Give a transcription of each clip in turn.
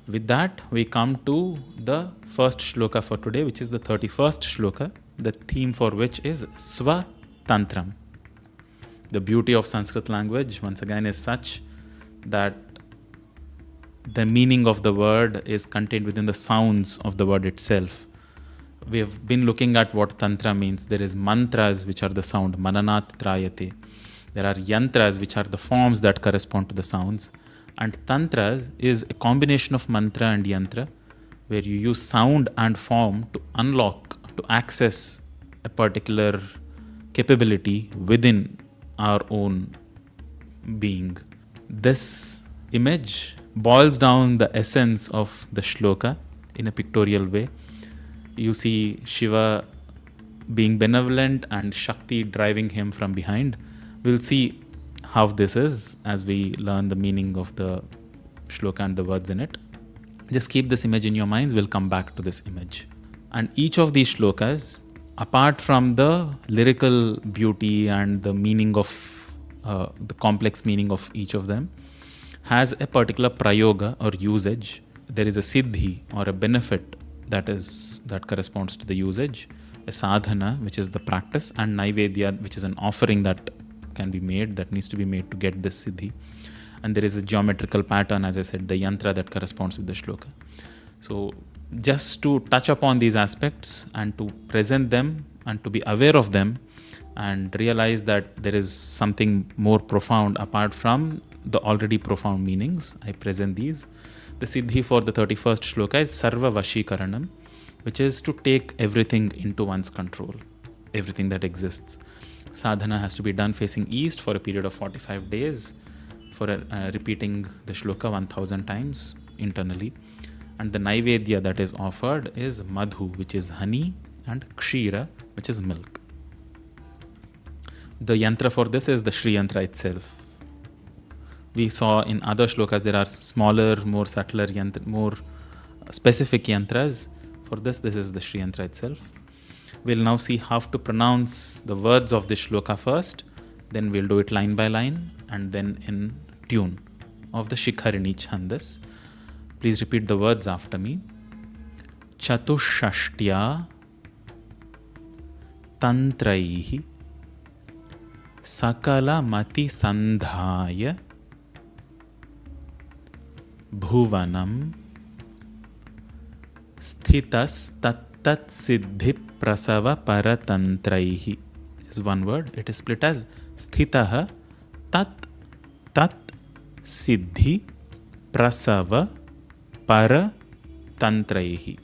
With that, we come to the first shloka for today, which is the 31st shloka, the theme for which is Sva-Tantram. The beauty of Sanskrit language, once again, is such that the meaning of the word is contained within the sounds of the word itself. We have been looking at what Tantra means. There is mantras, which are the sound, mananat trayate. There are yantras, which are the forms that correspond to the sounds. And Tantra is a combination of mantra and yantra, where you use sound and form to unlock, to access a particular capability within our own being. This image boils down the essence of the shloka in a pictorial way. You see Shiva being benevolent and Shakti driving him from behind. We'll see how this is as we learn the meaning of the shloka and the words in it. Just keep this image in your minds. We'll come back to this image. And each of these shlokas, apart from the lyrical beauty and the meaning of the complex meaning of each of them, has a particular prayoga or usage. There is a siddhi or a benefit that corresponds to the usage, a sadhana, which is the practice, and naivedya, which is an offering that can be made, that needs to be made to get this siddhi. And there is a geometrical pattern, as I said, the yantra that corresponds with the shloka. So just to touch upon these aspects and to present them and to be aware of them and realize that there is something more profound apart from the already profound meanings, I present these. The siddhi for the 31st shloka is sarva vashikaranam, which is to take everything into one's control, everything that exists. Sadhana has to be done facing east for a period of 45 days, for repeating the shloka 1000 times internally. And the naivedya that is offered is madhu, which is honey, and kshira, which is milk. The yantra for this is the Shri yantra itself. We saw in other shlokas there are smaller, more subtler, more specific yantras. For this is the Shri yantra itself. We'll now see how to pronounce the words of this shloka first, then we'll do it line by line, and then in tune of the Shikharini Chandas. Please repeat the words after me. Chatushashtya Tantraihi Sakala Mati Sandhaya Bhuvanam Sthitas Tattat Siddhi Prasava Paratantraihi. Is one word. It is split as Sthitaha Tat Siddhi Prasava Paratantraihi.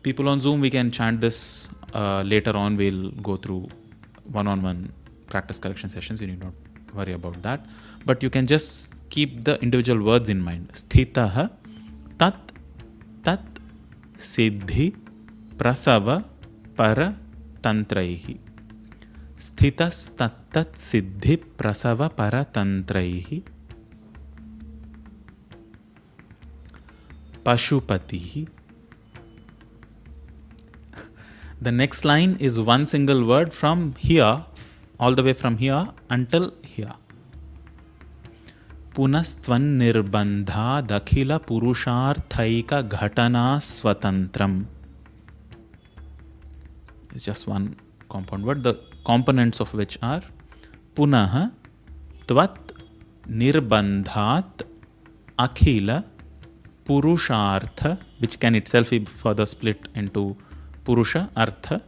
People on Zoom, we can chant this later on. We'll go through one-on-one practice correction sessions. You need not worry about that. But you can just keep the individual words in mind. Sthitaha tat siddhi prasava paratantraihi. Sthitas tat siddhi prasava paratantraihi. Pashupatihi. The next line is one single word from here, all the way from here until here. Punastvan nirbandha dakhila purusharthaika ghatana Sva-Tantram. It's just one compound word, the components of which are punaha tvat nirbandhat akhila purushartha, which can itself be further split into Purusha, Artha,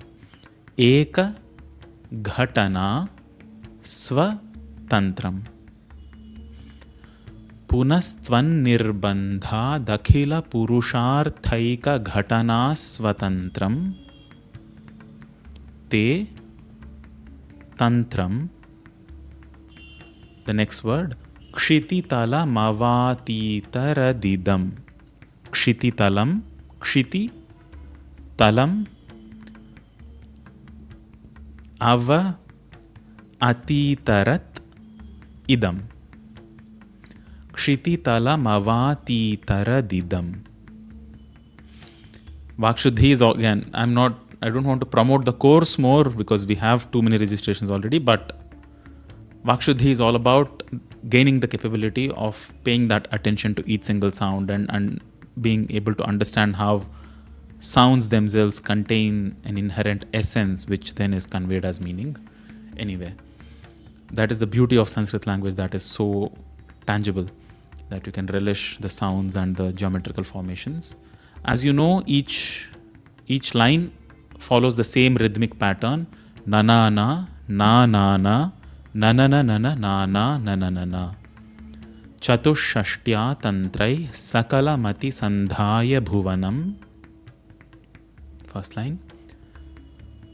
Eka, Ghatana, Sva-Tantram. Punastvan nirbandha dakhila purusharthaika ghatana Sva-Tantram Te Tantram. The next word, Kshititala Mavatitaradidam. Kshititalam, Kshiti Talam Ava Atitarat Idam. Kshititalam Avatitaradidam. Vakshuddhi is again, I don't want to promote the course more because we have too many registrations already, but Vakshuddhi is all about gaining the capability of paying that attention to each single sound, and being able to understand how sounds themselves contain an inherent essence which then is conveyed as meaning. Anyway, that is the beauty of Sanskrit language, that is so tangible that you can relish the sounds and the geometrical formations. As you know, each line follows the same rhythmic pattern: na na na, na na na, na na na na na na na na na na na. Chatushashtya tantrai sakala mati sandhaya bhuvanam. First line: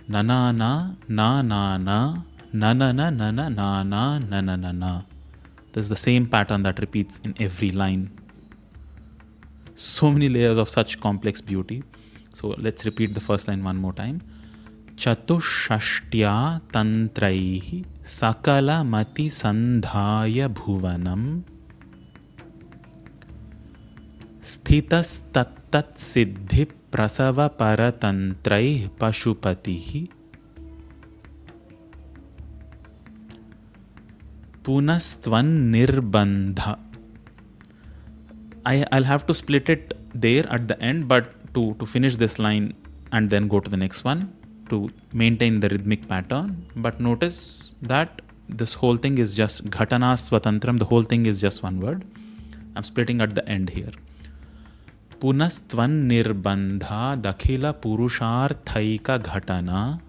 na na na, na na na, na na na na na na na na na na na. This is the same pattern that repeats in every line. So many layers of such complex beauty. So let's repeat the first line one more time. Chatushashtya tantraihi sakala mati sandhaya bhuvanam sthitas tattat siddhi prasava paratantraih pashupatihi punastvan nirbandha. I'll have to split it there at the end, but to finish this line and then go to the next one to maintain the rhythmic pattern. But notice that this whole thing is just ghatana Sva-Tantram, the whole thing is just one word. I'm splitting at the end here. Punastvan nirbandha dakhila purusharthaika ghatana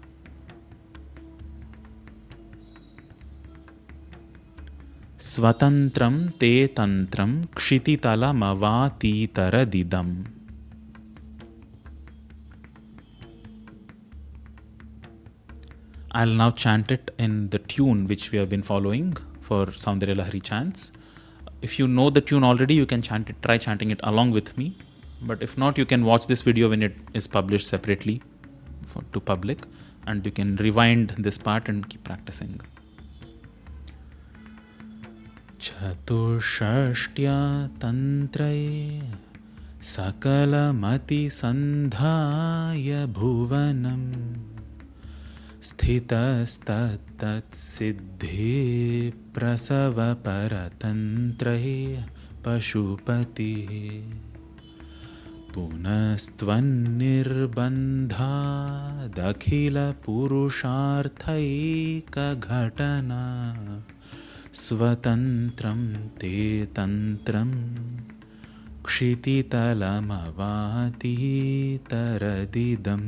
Sva-Tantram te tantram kshititala mavatitara didam. I'll now chant it in the tune which we have been following for Soundarya Lahari chants. If you know the tune already, you can chant it, try chanting it along with me. But if not, you can watch this video when it is published separately to public, and you can rewind this part and keep practicing. Chatushashtya tantrai sakala mati sandhaya bhuvanam sthitastat siddhi prasava paratantrahi pashupati punastvan nirbandha dakhila purusharthaika ghatana Sva-Tantram te tantram kshititalamavati taradidam.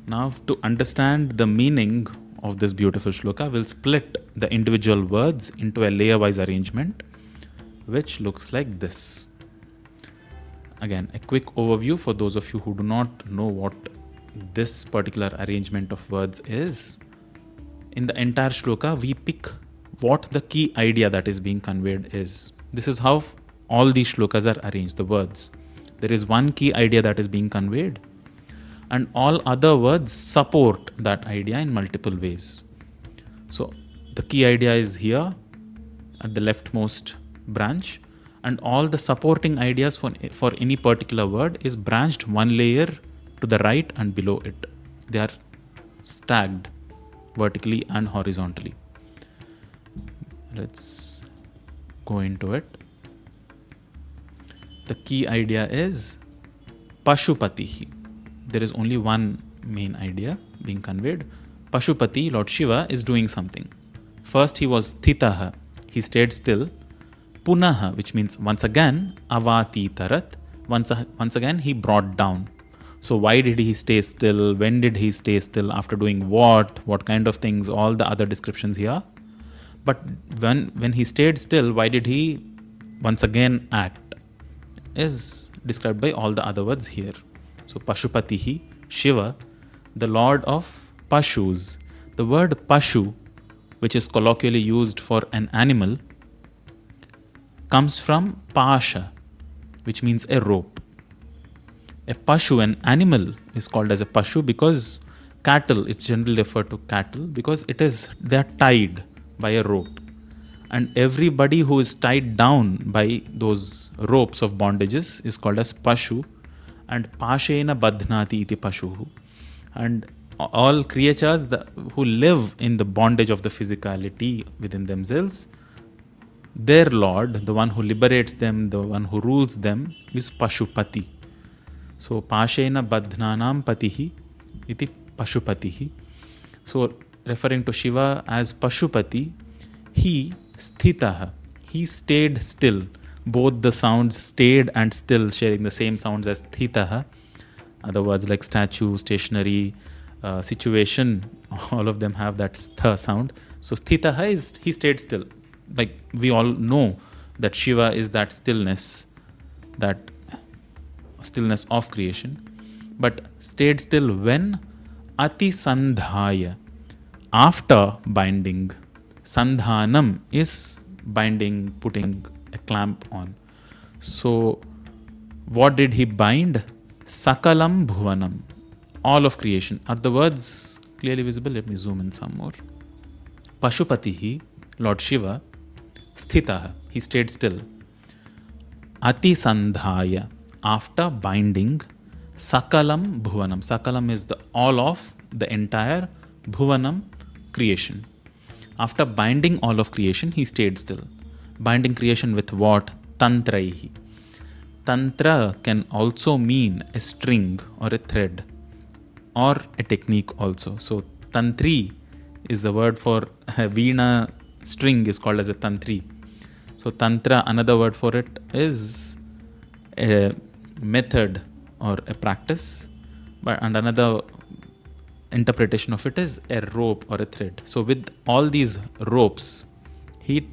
Now, to understand the meaning of this beautiful shloka, we'll split the individual words into a layer-wise arrangement, which looks like this. Again, a quick overview for those of you who do not know what this particular arrangement of words is. In the entire shloka, we pick what the key idea that is being conveyed is. This is how all these shlokas are arranged, the words. There is one key idea that is being conveyed, and all other words support that idea in multiple ways. So the key idea is here at the leftmost branch, and all the supporting ideas for any particular word is branched one layer to the right and below it. They are stacked vertically and horizontally. Let's go into it. The key idea is Pashupatihi. There is only one main idea being conveyed. Pashupati, Lord Shiva, is doing something. First he was Sthitaha, he stayed still. Punaha, which means once again, Avati Tarat, once again he brought down. So why did he stay still? When did he stay still? After doing what kind of things? All the other descriptions here. But when he stayed still, why did he once again act? Is described by all the other words here. So Pashupatihi, Shiva, the Lord of Pashus. The word Pashu, which is colloquially used for an animal, comes from Pasha, which means a rope. A Pashu, an animal, is called as a Pashu because cattle, it's generally referred to cattle because they are tied by a rope. And everybody who is tied down by those ropes of bondages is called as Pashu. And Pashena Badhnati iti Pashuhu. And all creatures who live in the bondage of the physicality within themselves, their Lord, the one who liberates them, the one who rules them, is Pashupati. So, Pashena Badhnanam Patihi iti Pashupatihi. So, referring to Shiva as Pashupati, he Sthitaha, he stayed still. Both the sounds stayed and still, sharing the same sounds as Sthitaha. Other words like statue, stationary, situation, all of them have that stha sound. So sthitaha is he stayed still. Like we all know that Shiva is that stillness of creation. But stayed still when? Ati sandhaya, after binding. Sandhanam is binding, putting a clamp on. So what did he bind? Sakalam bhuvanam, all of creation. Are the words clearly visible? Let me zoom in some more. Pashupatihi, Lord Shiva, sthitaha, he stayed still. Ati sandhaya, after binding. Sakalam bhuvanam, sakalam is the all of, the entire, bhuvanam, creation. After binding all of creation, he stayed still. Binding creation with what? Tantraihi. Tantra can also mean a string or a thread or a technique also. So tantri is a word for a veena string is called as a tantri. So tantra, another word for it is a method or a practice, and another interpretation of it is a rope or a thread. So with all these ropes, he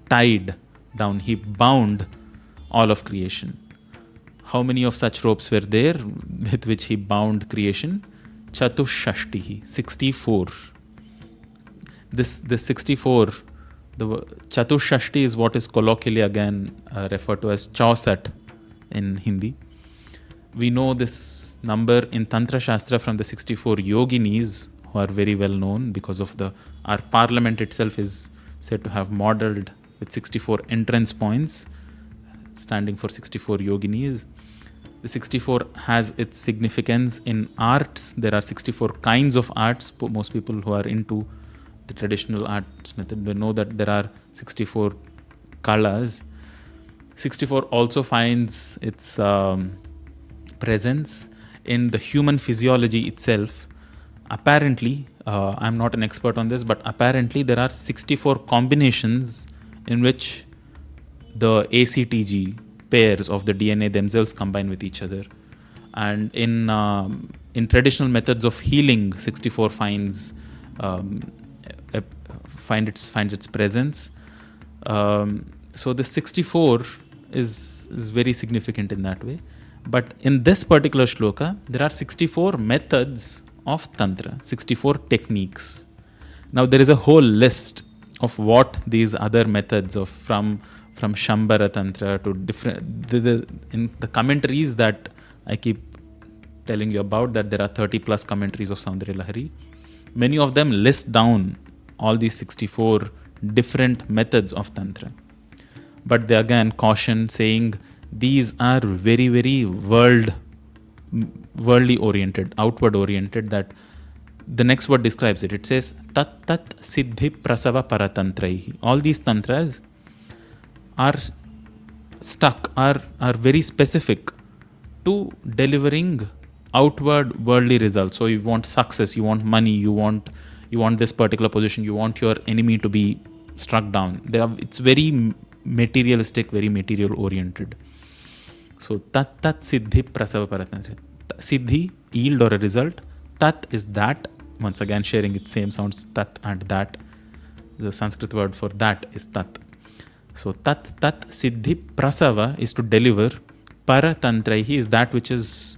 tied down, he bound all of creation. How many of such ropes were there with which he bound creation? Chatushashtihi, 64. This 64, the Chatushashti is what is colloquially again referred to as Chausat in Hindi. We know this number in Tantra Shastra from the 64 yoginis who are very well known because of our parliament itself is said to have modeled with 64 entrance points standing for 64 yoginis. The 64 has its significance in arts. There are 64 kinds of arts. Most people who are into the traditional arts method, they know that there are 64 kalas. 64 also finds its presence in the human physiology itself. Apparently, I'm not an expert on this, but apparently there are 64 combinations in which the ACTG pairs of the DNA themselves combine with each other. And in traditional methods of healing, 64 finds its presence. So the 64 is very significant in that way. But in this particular shloka, there are 64 methods of Tantra, 64 techniques. Now there is a whole list of what these other methods of from Shambhara Tantra to different, in the commentaries that I keep telling you about, that there are 30 plus commentaries of Soundarya Lahari. Many of them list down all these 64 different methods of Tantra. But they again caution saying these are very, very worldly oriented, outward oriented, that the next word describes it. It says, Tat Tat Siddhi Prasava Paratantraihi. All these tantras are stuck, are very specific to delivering outward worldly results. So you want success, you want money, you want this particular position, you want your enemy to be struck down. It's very materialistic, very material oriented. So Tat Tat Siddhi Prasava Paratantra. Siddhi, yield or a result. Tat is that. Once again sharing its same sounds, Tat and that. The Sanskrit word for that is Tat. So Tat Tat Siddhi Prasava is to deliver. Paratantraihi is that which is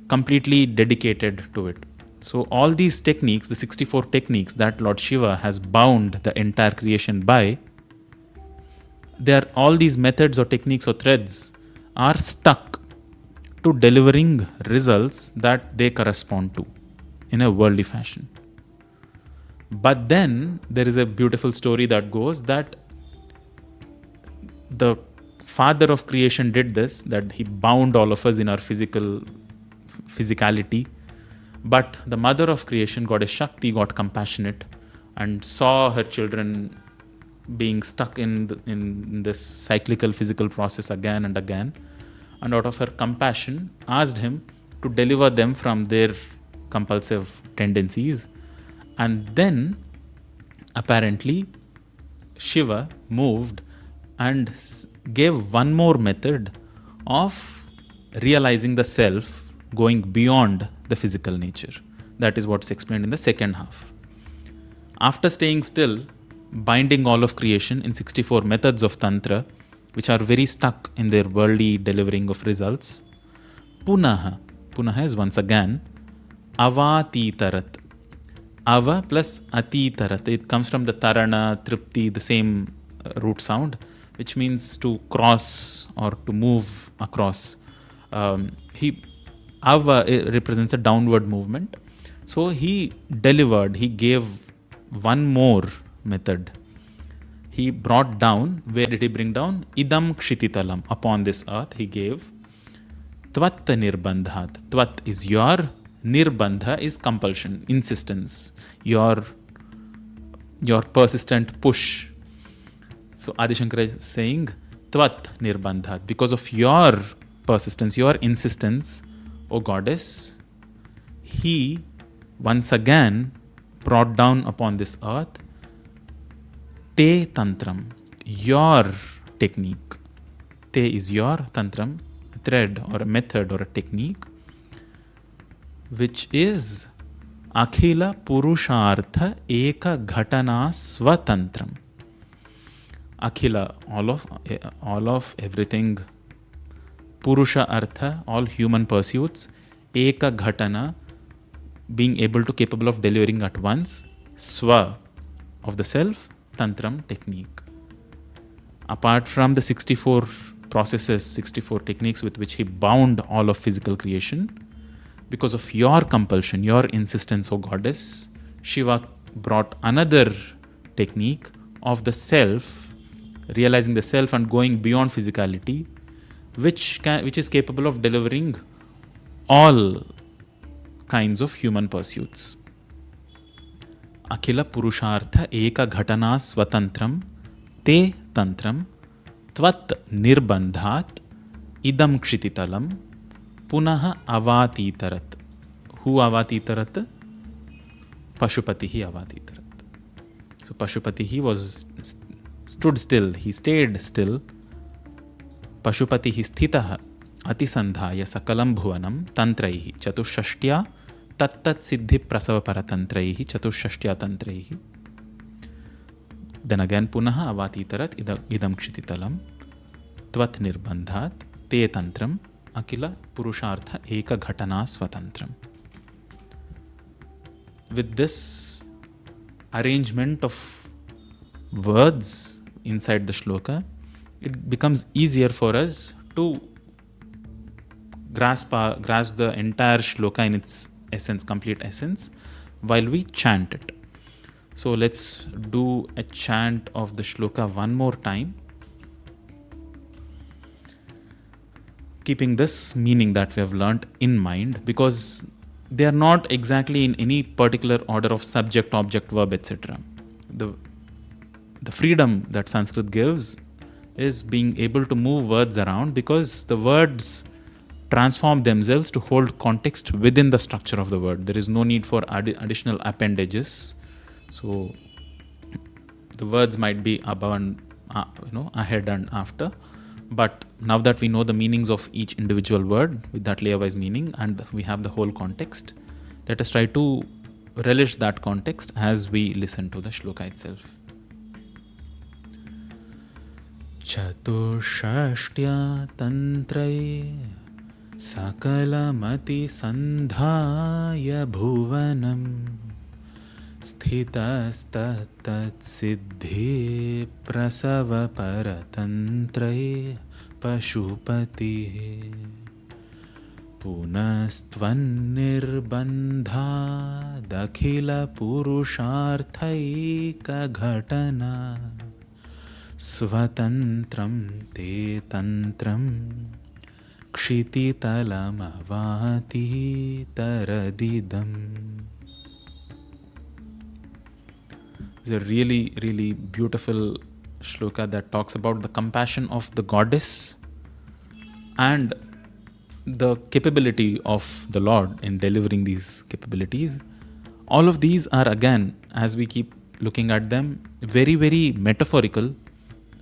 completely dedicated to it. So all these techniques, the 64 techniques that Lord Shiva has bound the entire creation by, all these methods or techniques or threads are stuck to delivering results that they correspond to in a worldly fashion. But then there is a beautiful story that goes that the father of creation did this, that he bound all of us in our physicality, But the mother of creation, goddess Shakti, got compassionate and saw her children being stuck in this cyclical physical process again and again, and out of her compassion asked him to deliver them from their compulsive tendencies. And then apparently Shiva moved and gave one more method of realizing the self going beyond the physical nature. That is what's explained in the second half. After staying still, binding all of creation in 64 methods of Tantra, which are very stuck in their worldly delivering of results, Punaha is once again, Avatitarat. Ava plus Atitarat. It comes from the Tarana, Tripti, the same root sound, which means to cross or to move across. Ava represents a downward movement. So he delivered, he gave one more method. He brought down, where did he bring down? Idam kshititalam, upon this earth he gave Tvat nirbandhat. Tvat is your, nirbandha is compulsion, insistence, your persistent push. So Adi Shankara is saying Tvat nirbandhat, because of your persistence, your insistence, O goddess, he once again brought down upon this earth Te Tantram, your technique. Te is your, Tantram, a thread or a method or a technique, which is Akhila Purushartha Eka Ghatana Sva-Tantram. Akhila, all of everything, Purusha Artha, all human pursuits, Eka Ghatana, being capable of delivering at once, Sva, of the self, Tantram, technique. Apart from the 64 processes, 64 techniques with which he bound all of physical creation, because of your compulsion, your insistence, O goddess, Shiva brought another technique of the self, realizing the self and going beyond physicality, which is capable of delivering all kinds of human pursuits. Akhila Purushartha Eka Ghatana Svatantram Te Tantram Tvat Nirbandhat Idam Kshititalam Punaha Avatitarat. Who Avatitarat? Pashupatihi Avatitarat. So Pashupatihi stood still, he stayed still. Pashupatihi Sthitaha Atisandhaya Sakalam Bhuvanam Tantraihi Chatushashtya Tattat Siddhi Prasava Paratantraihi Chatushashtya Tantraihi. Then again Punaha Avatitarat Idam Kshititalam Tvat Nirbandhat Te Tantram Akila Purushartha Eka Ghatana Svatantram. With this arrangement of words inside the shloka, it becomes easier for us to grasp the entire shloka in its essence, complete essence, while we chant it. So let's do a chant of the shloka one more time, keeping this meaning that we have learnt in mind, because they are not exactly in any particular order of subject, object, verb, etc. The freedom that Sanskrit gives is being able to move words around, because the words transform themselves to hold context within the structure of the word. There is no need for additional appendages. So the words might be above and ahead and after, but now that we know the meanings of each individual word with that layer-wise meaning, and we have the whole context, let us try to relish that context as we listen to the shloka itself. Chatushtya Tantrai Sakalamati Sandhaya Bhuvanam Sthitastat Siddhi Prasava Paratantrai Pashupati Punastvan Nirbandha Dakhila Purusharthaika Ghatana Sva-Tantram Te Tantram Kshiti talamavati taradidam. It's a really, really beautiful shloka that talks about the compassion of the goddess and the capability of the Lord in delivering these capabilities. All of these are, again, as we keep looking at them, very, very metaphorical.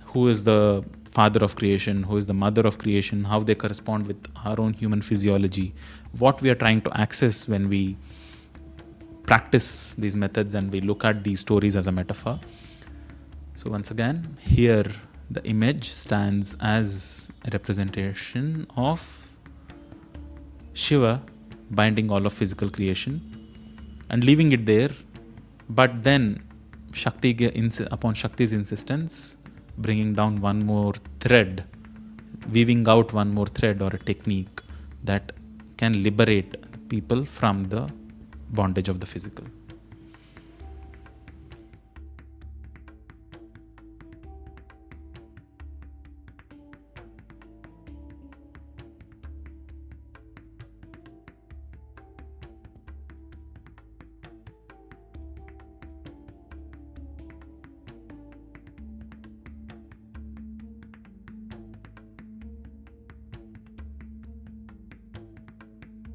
Who is the father of creation? Who is the mother of creation? How they correspond with our own human physiology. What we are trying to access when we practice these methods and we look at these stories as a metaphor. So once again, here the image stands as a representation of Shiva binding all of physical creation and leaving it there, but then upon Shakti's insistence, bringing down one more thread, weaving out one more thread or a technique that can liberate people from the bondage of the physical.